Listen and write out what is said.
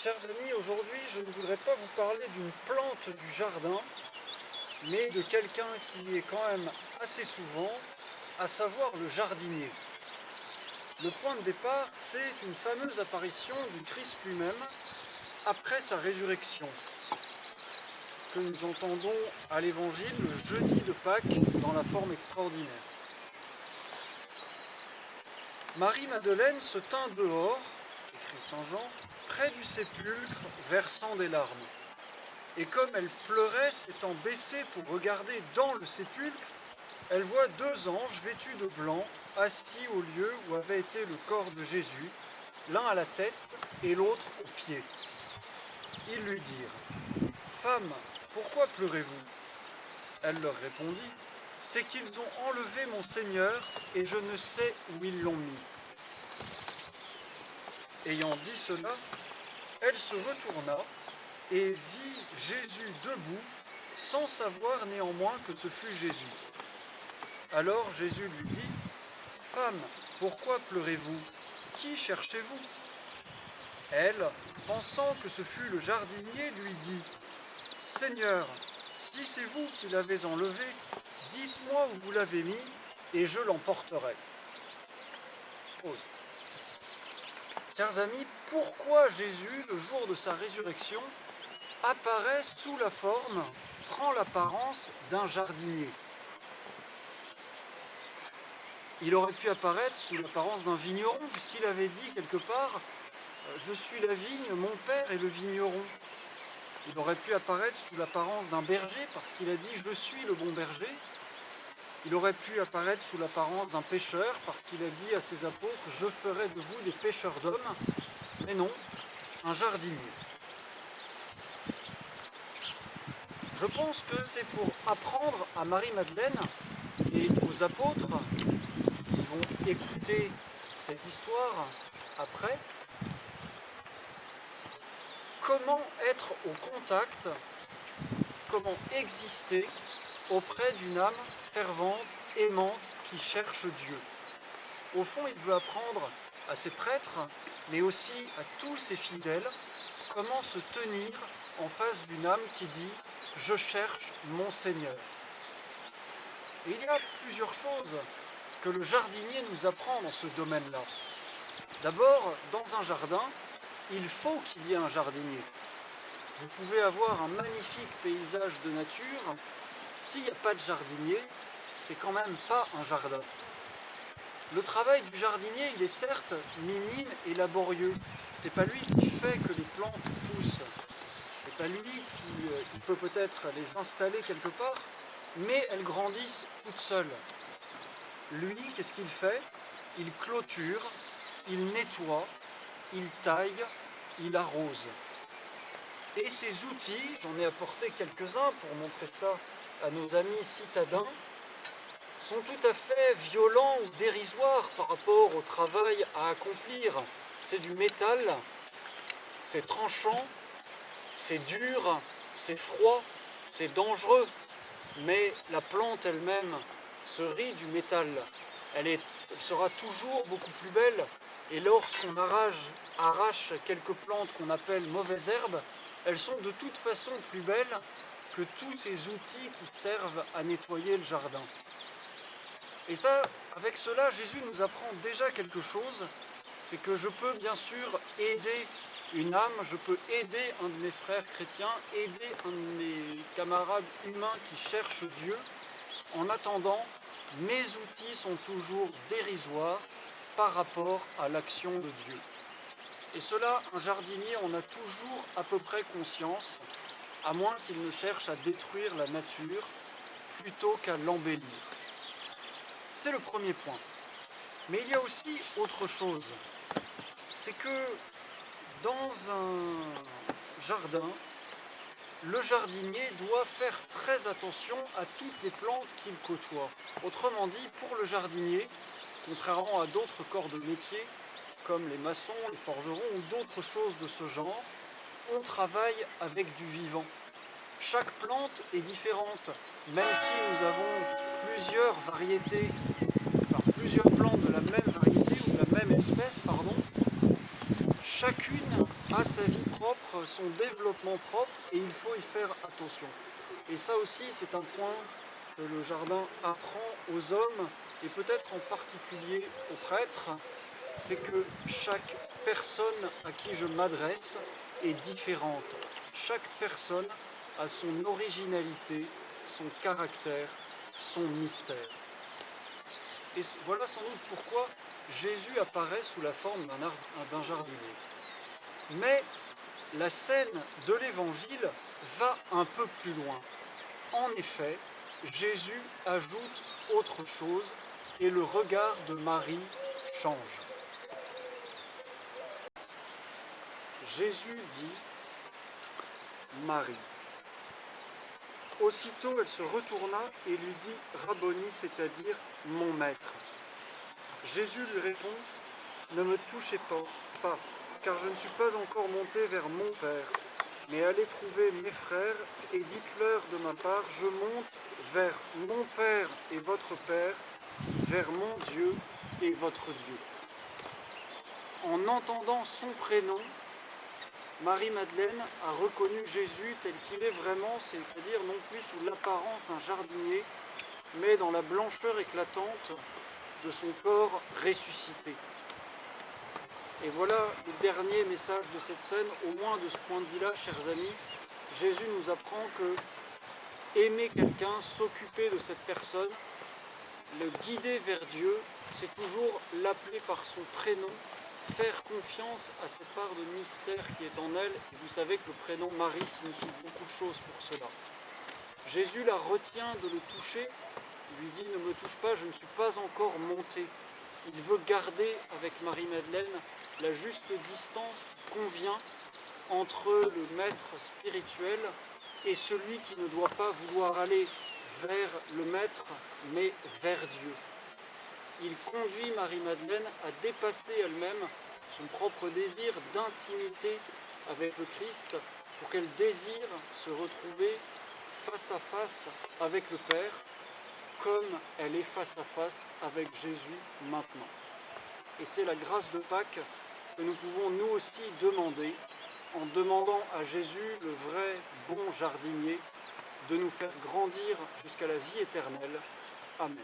Chers amis, aujourd'hui je ne voudrais pas vous parler d'une plante du jardin, mais de quelqu'un qui est quand même assez souvent, à savoir le jardinier. Le point de départ, c'est une fameuse apparition du Christ lui-même après sa résurrection, que nous entendons à l'évangile le jeudi de Pâques dans la forme extraordinaire. Marie-Madeleine se tint dehors, écrit saint Jean, près du sépulcre, versant des larmes. Et comme elle pleurait, s'étant baissée pour regarder dans le sépulcre, elle voit deux anges vêtus de blanc, assis au lieu où avait été le corps de Jésus, l'un à la tête et l'autre aux pieds. Ils lui dirent : « Femme, pourquoi pleurez-vous » Elle leur répondit : « C'est qu'ils ont enlevé mon Seigneur, et je ne sais où ils l'ont mis. » Ayant dit cela, elle se retourna et vit Jésus debout, sans savoir néanmoins que ce fut Jésus. Alors Jésus lui dit : « Femme, pourquoi pleurez-vous ? Qui cherchez-vous » Elle, pensant que ce fut le jardinier, lui dit : « Seigneur, si c'est vous qui l'avez enlevé, dites-moi où vous l'avez mis, et je l'emporterai. » Pause. Chers amis, pourquoi Jésus, le jour de sa résurrection, apparaît sous la forme, prend l'apparence d'un jardinier ? Il aurait pu apparaître sous l'apparence d'un vigneron, puisqu'il avait dit quelque part « Je suis la vigne, mon père est le vigneron ». Il aurait pu apparaître sous l'apparence d'un berger, parce qu'il a dit « Je suis le bon berger ». Il aurait pu apparaître sous l'apparence d'un pêcheur, parce qu'il a dit à ses apôtres « Je ferai de vous des pêcheurs d'hommes ». Mais non, un jardinier. Je pense que c'est pour apprendre à Marie-Madeleine et aux apôtres qui vont écouter cette histoire après, comment être au contact, comment exister auprès d'une âme fervente, aimante, qui cherche Dieu. Au fond, il veut apprendre à ses prêtres, mais aussi à tous ses fidèles, comment se tenir en face d'une âme qui dit « Je cherche mon Seigneur ». Et il y a plusieurs choses que le jardinier nous apprend dans ce domaine-là. D'abord, dans un jardin, il faut qu'il y ait un jardinier. Vous pouvez avoir un magnifique paysage de nature, s'il n'y a pas de jardinier, c'est quand même pas un jardin. Le travail du jardinier, il est certes minime et laborieux. C'est pas lui qui fait que les plantes poussent. C'est pas lui qui peut peut-être les installer quelque part, mais elles grandissent toutes seules. Lui, qu'est-ce qu'il fait ? Il clôture, il nettoie, il taille, il arrose. Et ces outils, j'en ai apporté quelques-uns pour montrer ça à nos amis citadins, sont tout à fait violents ou dérisoires par rapport au travail à accomplir. C'est du métal, c'est tranchant, c'est dur, c'est froid, c'est dangereux, mais la plante elle-même se rit du métal. Elle sera toujours beaucoup plus belle, et lorsqu'on arrache quelques plantes qu'on appelle mauvaises herbes, elles sont de toute façon plus belles que tous ces outils qui servent à nettoyer le jardin. Et ça, avec cela, Jésus nous apprend déjà quelque chose, c'est que je peux bien sûr aider une âme, je peux aider un de mes frères chrétiens, aider un de mes camarades humains qui cherchent Dieu. En attendant, mes outils sont toujours dérisoires par rapport à l'action de Dieu. Et cela, un jardinier en a toujours à peu près conscience, à moins qu'il ne cherche à détruire la nature plutôt qu'à l'embellir. C'est le premier point. Mais il y a aussi autre chose. C'est que dans un jardin, le jardinier doit faire très attention à toutes les plantes qu'il côtoie. Autrement dit, pour le jardinier, contrairement à d'autres corps de métier, comme les maçons, les forgerons ou d'autres choses de ce genre, on travaille avec du vivant. Chaque plante est différente, même si nous avons plusieurs variétés, plusieurs plantes de la même variété ou de la même espèce, chacune a sa vie propre, son développement propre, et il faut y faire attention. Et ça aussi, c'est un point que le jardin apprend aux hommes, et peut-être en particulier aux prêtres, c'est que chaque personne à qui je m'adresse est différente. Chaque personne a son originalité, son caractère, son mystère. Et voilà sans doute pourquoi Jésus apparaît sous la forme d'un jardinier. Mais la scène de l'Évangile va un peu plus loin. En effet, Jésus ajoute autre chose et le regard de Marie change. Jésus dit « Marie ». Aussitôt elle se retourna et lui dit « Rabboni », c'est-à-dire « mon maître ». Jésus lui répond « Ne me touchez pas, car je ne suis pas encore monté vers mon Père, mais allez trouver mes frères et dites-leur de ma part, je monte vers mon Père et votre Père, vers mon Dieu et votre Dieu. » En entendant son prénom, Marie-Madeleine a reconnu Jésus tel qu'il est vraiment, c'est-à-dire non plus sous l'apparence d'un jardinier, mais dans la blancheur éclatante de son corps ressuscité. Et voilà le dernier message de cette scène, au moins de ce point de vue-là, chers amis. Jésus nous apprend que aimer quelqu'un, s'occuper de cette personne, le guider vers Dieu, c'est toujours l'appeler par son prénom, faire confiance à cette part de mystère qui est en elle. Et vous savez que le prénom Marie signifie beaucoup de choses pour cela. Jésus la retient de le toucher, il lui dit « Ne me touche pas, je ne suis pas encore monté ». Il veut garder avec Marie-Madeleine la juste distance qui convient entre le maître spirituel et celui qui ne doit pas vouloir aller vers le maître, mais vers Dieu. Il conduit Marie-Madeleine à dépasser elle-même son propre désir d'intimité avec le Christ pour qu'elle désire se retrouver face à face avec le Père, comme elle est face à face avec Jésus maintenant. Et c'est la grâce de Pâques que nous pouvons nous aussi demander, en demandant à Jésus, le vrai bon jardinier, de nous faire grandir jusqu'à la vie éternelle. Amen.